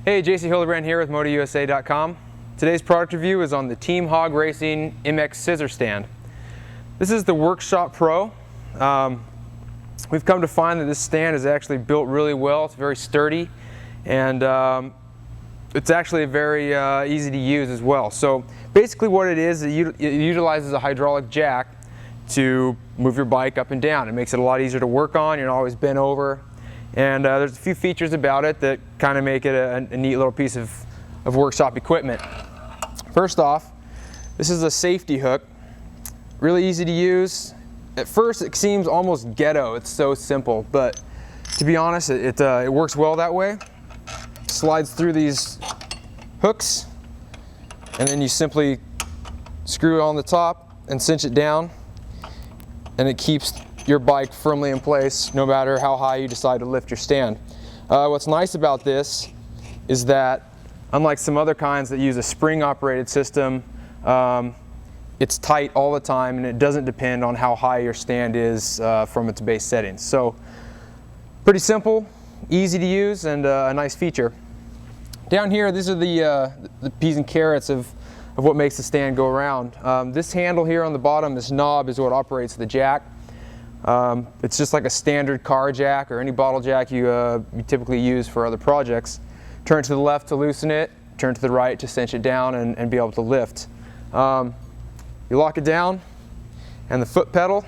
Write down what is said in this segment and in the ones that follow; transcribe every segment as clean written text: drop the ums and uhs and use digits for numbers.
Hey, JC Hildebrand here with MotoUSA.com. Today's product review is on the Team Hawg Racing MX Scissor stand. This is the Workshop Pro. We've come to find that this stand is actually built really well. It's very sturdy, and it's actually very easy to use as well. So basically what it is, it utilizes a hydraulic jack to move your bike up and down. It makes it a lot easier to work on. You're not always bent over. And there's a few features about it that kind of make it a neat little piece of workshop equipment. First off, this is a safety hook. Really easy to use. At first it seems almost ghetto, it's so simple, but to be honest, it works well that way. Slides through these hooks, and then you simply screw it on the top and cinch it down, and it keeps your bike firmly in place no matter how high you decide to lift your stand. What's nice about this is that unlike some other kinds that use a spring operated system, it's tight all the time and it doesn't depend on how high your stand is from its base settings. So pretty simple, easy to use, and a nice feature. Down here, these are the peas and carrots of what makes the stand go around. This handle here on the bottom, this knob, is what operates the jack. It's just like a standard car jack or any bottle jack you typically use for other projects. Turn to the left to loosen it, turn to the right to cinch it down and be able to lift. You lock it down, and the foot pedal,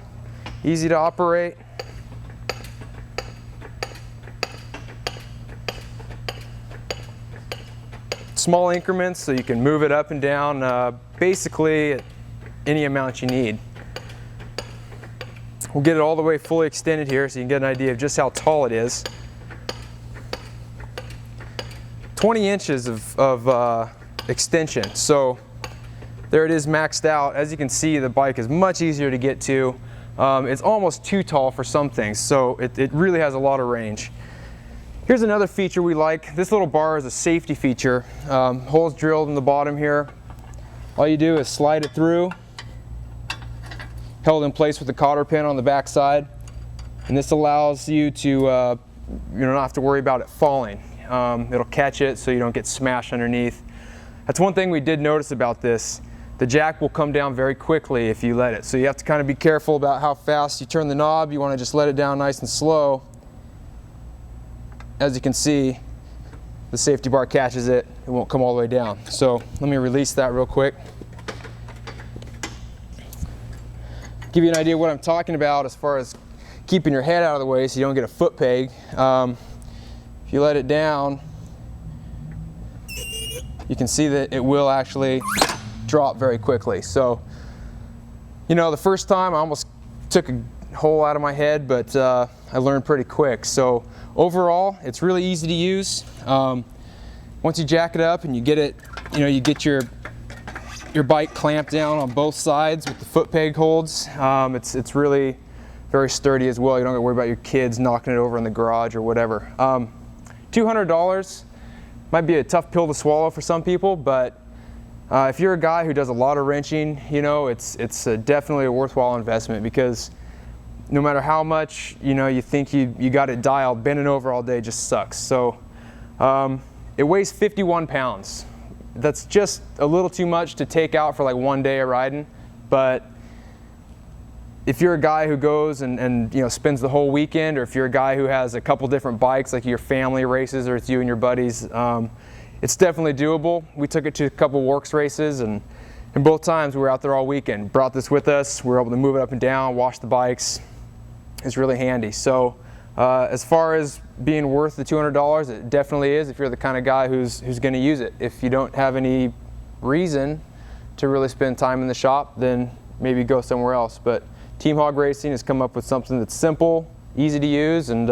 easy to operate. Small increments so you can move it up and down basically any amount you need. We'll get it all the way fully extended here so you can get an idea of just how tall it is. 20 inches of extension, so there it is maxed out. As you can see, the bike is much easier to get to. It's almost too tall for some things, so it really has a lot of range. Here's another feature we like. This little bar is a safety feature. Holes drilled in the bottom here. All you do is slide it through, held in place with the cotter pin on the back side, and this allows you to you don't have to worry about it falling. It'll catch it so you don't get smashed underneath. That's one thing we did notice about this. The jack will come down very quickly if you let it, so you have to kind of be careful about how fast you turn the knob. You want to just let it down nice and slow. As you can see, the safety bar catches it. It won't come all the way down. So let me release that real quick. Give you an idea of what I'm talking about as far as keeping your head out of the way so you don't get a foot peg. If you let it down, you can see that it will actually drop very quickly. So, you know, the first time I almost took a hole out of my head, but I learned pretty quick. So overall, it's really easy to use. Once you jack it up and you get it, you get your bike clamped down on both sides with the foot peg holds. It's really very sturdy as well. You don't have to worry about your kids knocking it over in the garage or whatever. $200 might be a tough pill to swallow for some people, but if you're a guy who does a lot of wrenching, it's definitely a worthwhile investment, because no matter how much you think you got it dialed, bending over all day just sucks. So it weighs 51 pounds. That's just a little too much to take out for like one day of riding, but if you're a guy who goes and spends the whole weekend, or if you're a guy who has a couple different bikes, like your family races or it's you and your buddies, it's definitely doable. We took it to a couple works races, and both times we were out there all weekend. Brought this with us. We were able to move it up and down, wash the bikes. It's really handy. So as far as being worth the $200, it definitely is if you're the kind of guy who's going to use it. If you don't have any reason to really spend time in the shop, then maybe go somewhere else. But Team Hawg Racing has come up with something that's simple, easy to use, and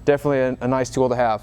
definitely a nice tool to have.